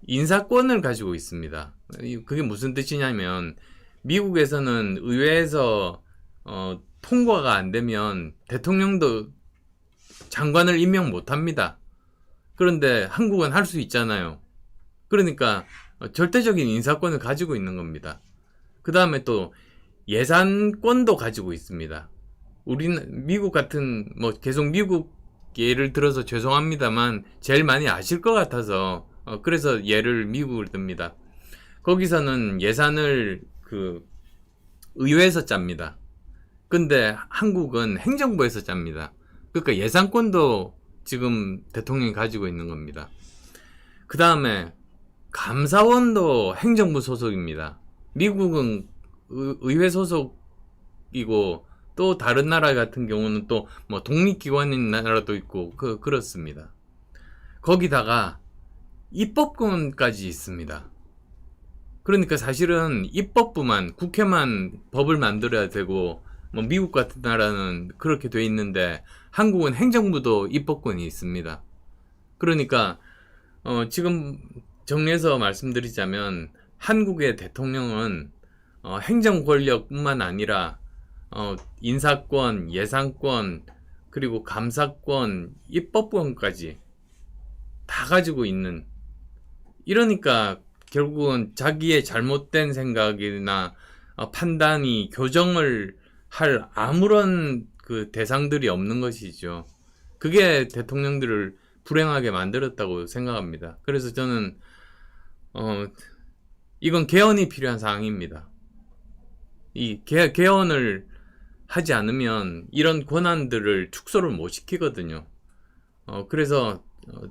인사권을 가지고 있습니다. 그게 무슨 뜻이냐면 미국에서는 의회에서 통과가 안 되면 대통령도 장관을 임명 못 합니다. 그런데 한국은 할 수 있잖아요. 그러니까 절대적인 인사권을 가지고 있는 겁니다. 그 다음에 또 예산권도 가지고 있습니다. 우리는 미국 같은 계속 미국 예를 들어서 죄송합니다만 제일 많이 아실 것 같아서 그래서 예를 미국을 듭니다. 거기서는 예산을 그 의회에서 짭니다. 근데 한국은 행정부에서 짭니다. 그러니까 예산권도 지금 대통령이 가지고 있는 겁니다. 그 다음에 감사원도 행정부 소속입니다. 미국은 의회 소속이고 또 다른 나라 같은 경우는 또 독립기관인 나라도 있고 그렇습니다. 거기다가 입법권까지 있습니다. 그러니까 사실은 입법부만, 국회만 법을 만들어야 되고 미국 같은 나라는 그렇게 돼 있는데 한국은 행정부도 입법권이 있습니다. 그러니까 지금 정리해서 말씀드리자면 한국의 대통령은 행정 권력뿐만 아니라 인사권, 예산권, 그리고 감사권, 입법권까지 다 가지고 있는, 이러니까 결국은 자기의 잘못된 생각이나 판단이 교정을 할 아무런 그 대상들이 없는 것이죠. 그게 대통령들을 불행하게 만들었다고 생각합니다. 그래서 저는 이건 개헌이 필요한 사항입니다. 이 개헌을 하지 않으면 이런 권한들을 축소를 못 시키거든요. 그래서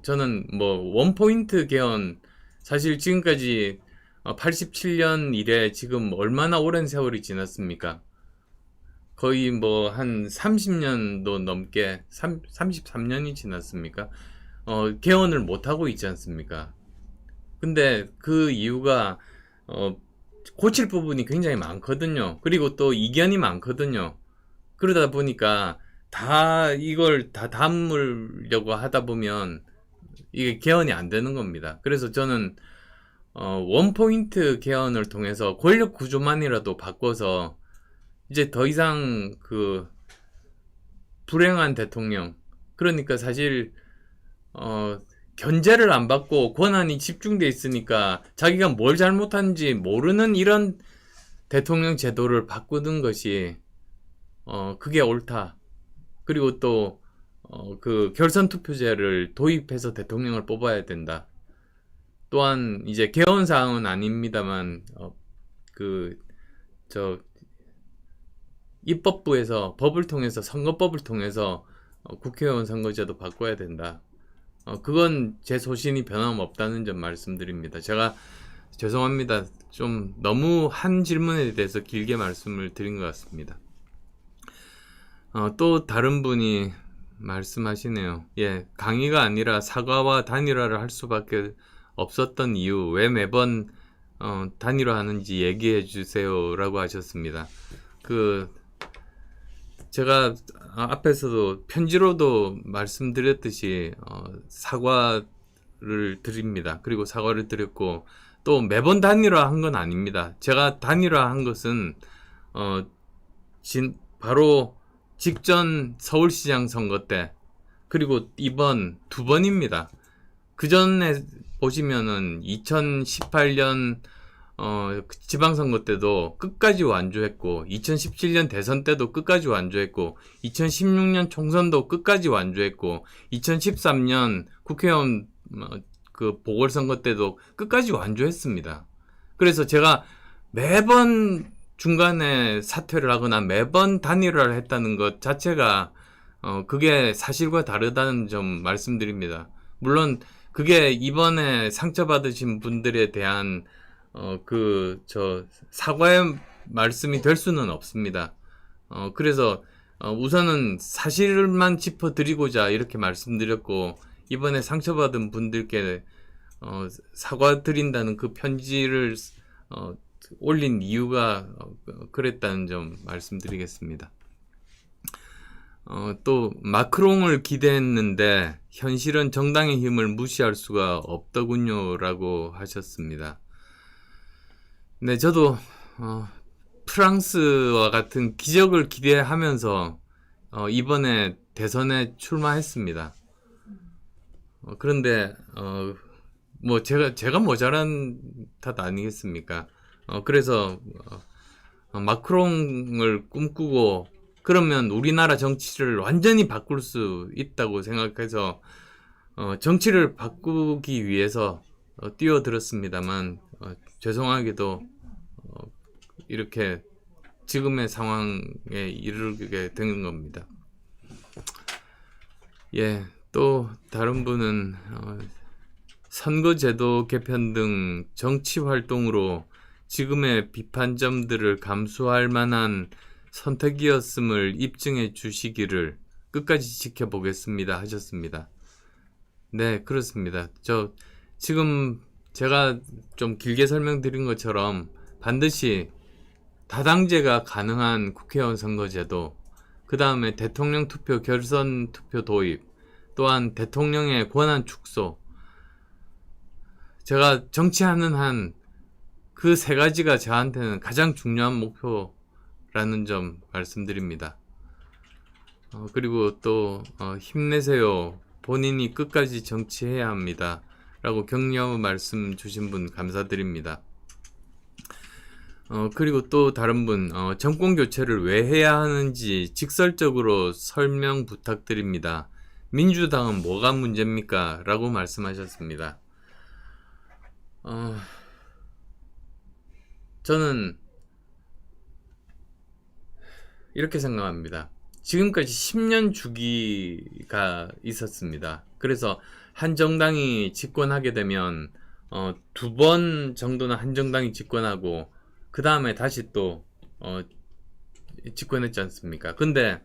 저는 원포인트 개헌, 사실 지금까지 87년 이래 지금 얼마나 오랜 세월이 지났습니까? 거의 한 30년도 넘게 33년이 지났습니까? 개헌을 못 하고 있지 않습니까? 근데 그 이유가 고칠 부분이 굉장히 많거든요. 그리고 또 이견이 많거든요. 그러다 보니까 이걸 다 담으려고 하다 보면 이게 개헌이 안 되는 겁니다. 그래서 저는 원포인트 개헌을 통해서 권력 구조만이라도 바꿔서 이제 더 이상 그 불행한 대통령, 그러니까 사실 견제를 안 받고 권한이 집중돼 있으니까 자기가 뭘 잘못한지 모르는 이런 대통령 제도를 바꾸는 것이 그게 옳다. 그리고 또 그 결선 투표제를 도입해서 대통령을 뽑아야 된다. 또한 이제 개헌 사항은 아닙니다만 입법부에서 법을 통해서, 선거법을 통해서 국회의원 선거제도 바꿔야 된다. 그건 제 소신이 변함없다는 점 말씀드립니다. 제가 죄송합니다. 좀 너무 한 질문에 대해서 길게 말씀을 드린 것 같습니다. 또 다른 분이 말씀하시네요. 예, 강의가 아니라 사과와 단일화를 할 수밖에 없었던 이유, 왜 매번 단일화하는지 얘기해 주세요 라고 하셨습니다. 제가 앞에서도 편지로도 말씀드렸듯이 사과를 드립니다. 그리고 사과를 드렸고 또 매번 단일화한 건 아닙니다. 제가 단일화한 것은 바로 직전 서울시장 선거 때, 그리고 이번 두 번입니다. 그 전에 보시면은 2018년 지방선거 때도 끝까지 완주했고 2017년 대선 때도 끝까지 완주했고 2016년 총선도 끝까지 완주했고 2013년 국회의원 그 보궐선거 때도 끝까지 완주했습니다. 그래서 제가 매번 중간에 사퇴를 하거나 매번 단일화를 했다는 것 자체가 그게 사실과 다르다는 점 말씀드립니다. 물론 그게 이번에 상처받으신 분들에 대한 사과의 말씀이 될 수는 없습니다. 그래서 우선은 사실만 짚어드리고자 이렇게 말씀드렸고, 이번에 상처받은 분들께 사과드린다는 그 편지를 올린 이유가 그랬다는 점 말씀드리겠습니다. 또 마크롱을 기대했는데 현실은 정당의 힘을 무시할 수가 없더군요 라고 하셨습니다. 네, 저도 프랑스와 같은 기적을 기대하면서 이번에 대선에 출마했습니다. 그런데 뭐 제가 모자란 탓 아니겠습니까? 그래서 마크롱을 꿈꾸고, 그러면 우리나라 정치를 완전히 바꿀 수 있다고 생각해서 정치를 바꾸기 위해서 뛰어들었습니다만, 죄송하게도 이렇게 지금의 상황에 이르게 된 겁니다. 예, 또 다른 분은 선거제도 개편 등 정치 활동으로 지금의 비판점들을 감수할 만한 선택이었음을 입증해 주시기를 끝까지 지켜보겠습니다 하셨습니다. 네, 그렇습니다. 지금 제가 좀 길게 설명드린 것처럼 반드시 다당제가 가능한 국회의원 선거제도, 그 다음에 대통령 투표, 결선 투표 도입, 또한 대통령의 권한 축소, 제가 정치하는 한 그 세 가지가 저한테는 가장 중요한 목표라는 점 말씀드립니다. 그리고 또 힘내세요. 본인이 끝까지 정치해야 합니다. 라고 격려 말씀 주신 분 감사드립니다. 그리고 또 다른 분, 정권 교체를 왜 해야 하는지 직설적으로 설명 부탁드립니다. 민주당은 뭐가 문제입니까? 라고 말씀하셨습니다. 저는 이렇게 생각합니다. 지금까지 10년 주기가 있었습니다. 그래서 한 정당이 집권하게 되면 2번 정도는 한 정당이 집권하고 그 다음에 다시 또 집권했지 않습니까? 근데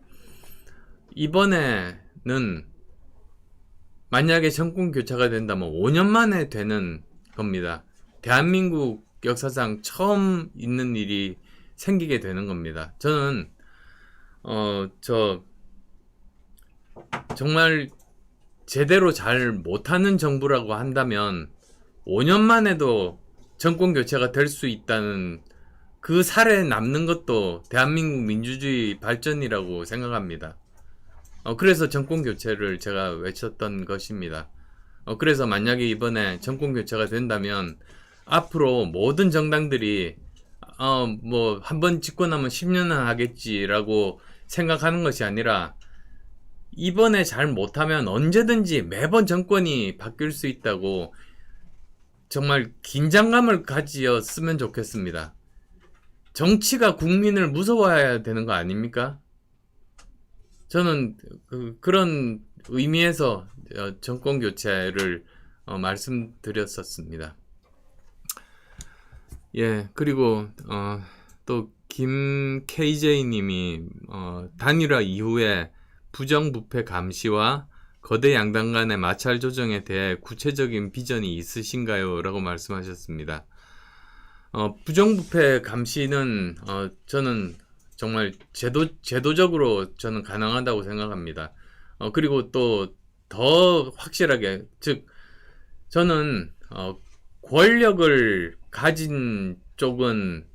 이번에는 만약에 정권 교체가 된다면 5년 만에 되는 겁니다. 대한민국 역사상 처음 있는 일이 생기게 되는 겁니다. 저는 정말 제대로 잘 못하는 정부라고 한다면 5년 만에도 정권 교체가 될 수 있다는 그 사례에 남는 것도 대한민국 민주주의 발전이라고 생각합니다. 그래서 정권 교체를 제가 외쳤던 것입니다. 그래서 만약에 이번에 정권 교체가 된다면 앞으로 모든 정당들이 뭐 한번 집권하면 10년은 하겠지라고 생각하는 것이 아니라 이번에 잘 못하면 언제든지 매번 정권이 바뀔 수 있다고 정말 긴장감을 가지었으면 좋겠습니다. 정치가 국민을 무서워해야 되는 거 아닙니까? 저는 그런 의미에서 정권 교체를 말씀드렸었습니다. 예, 그리고 또 김 KJ님이 단일화 이후에 부정부패 감시와 거대 양당 간의 마찰 조정에 대해 구체적인 비전이 있으신가요? 라고 말씀하셨습니다. 부정부패 감시는 저는 정말 제도적으로 저는 가능하다고 생각합니다. 그리고 또 더 확실하게, 즉 저는 권력을 가진 쪽은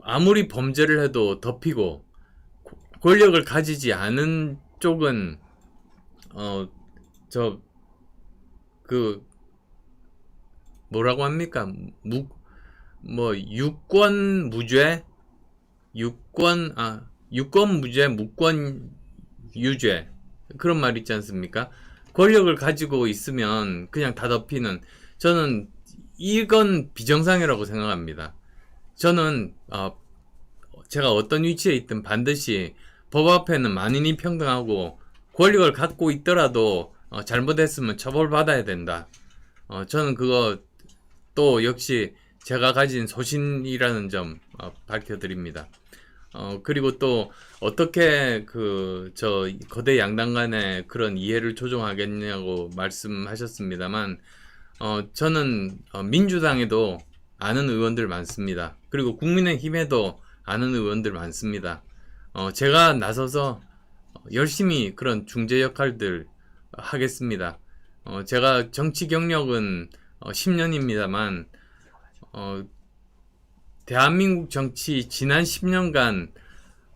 아무리 범죄를 해도 덮이고, 권력을 가지지 않은 쪽은 뭐라고 합니까? 유권 무죄, 유권 무죄, 무권 유죄, 그런 말 있지 않습니까? 권력을 가지고 있으면 그냥 다 덮이는, 저는 이건 비정상이라고 생각합니다. 저는 제가 어떤 위치에 있든 반드시 법 앞에는 만인이 평등하고 권력을 갖고 있더라도 잘못했으면 처벌받아야 된다. 저는 그거 또 역시 제가 가진 소신이라는 점 밝혀드립니다. 그리고 또 어떻게 저 거대 양당 간의 그런 이해를 조정하겠냐고 말씀하셨습니다만, 저는 민주당에도 아는 의원들 많습니다. 그리고 국민의힘에도 아는 의원들 많습니다. 제가 나서서 열심히 그런 중재 역할들 하겠습니다. 제가 정치 경력은 10년입니다만, 대한민국 정치 지난 10년간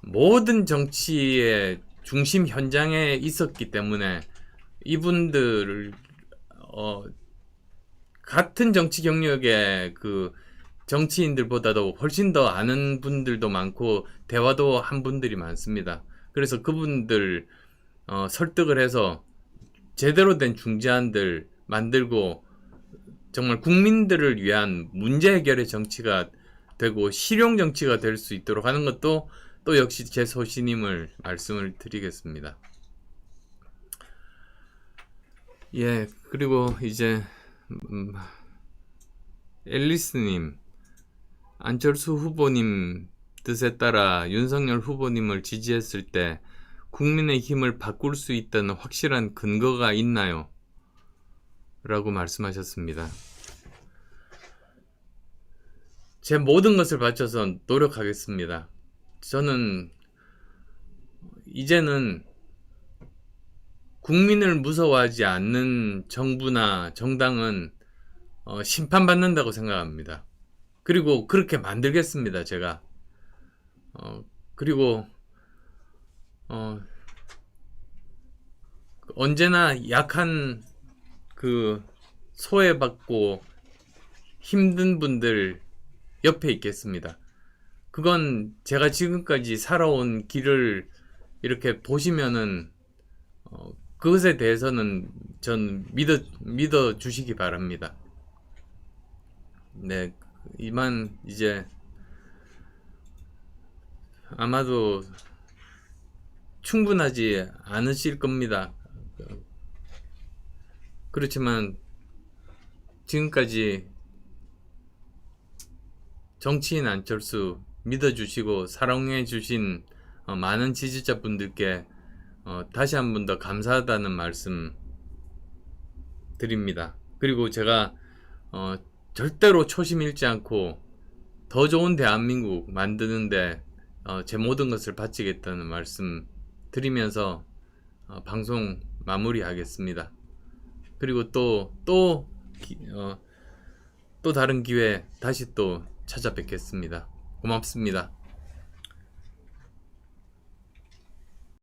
모든 정치의 중심 현장에 있었기 때문에 이분들을 같은 정치 경력의 그 정치인들보다도 훨씬 더 아는 분들도 많고 대화도 한 분들이 많습니다. 그래서 그분들 설득을 해서 제대로 된 중재안들 만들고 정말 국민들을 위한 문제 해결의 정치가 되고 실용 정치가 될 수 있도록 하는 것도 또 역시 제 소신임을 말씀을 드리겠습니다. 예, 그리고 이제 앨리스님, 안철수 후보님 뜻에 따라 윤석열 후보님을 지지했을 때 국민의힘을 바꿀 수 있다는 확실한 근거가 있나요? 라고 말씀하셨습니다. 제 모든 것을 바쳐서 노력하겠습니다. 저는 이제는 국민을 무서워하지 않는 정부나 정당은 심판받는다고 생각합니다. 그리고 그렇게 만들겠습니다, 제가. 그리고 언제나 약한 소외받고 힘든 분들 옆에 있겠습니다. 그건 제가 지금까지 살아온 길을 이렇게 보시면은 그것에 대해서는 전 믿어 주시기 바랍니다. 네, 이만 이제 아마도 충분하지 않으실 겁니다. 그렇지만 지금까지 정치인 안철수 믿어주시고 사랑해주신 많은 지지자분들께 다시 한 번 더 감사하다는 말씀 드립니다. 그리고 제가 절대로 초심 잃지 않고 더 좋은 대한민국 만드는데 제 모든 것을 바치겠다는 말씀 드리면서 방송 마무리하겠습니다. 그리고 또 다른 기회 다시 또 찾아뵙겠습니다. 고맙습니다.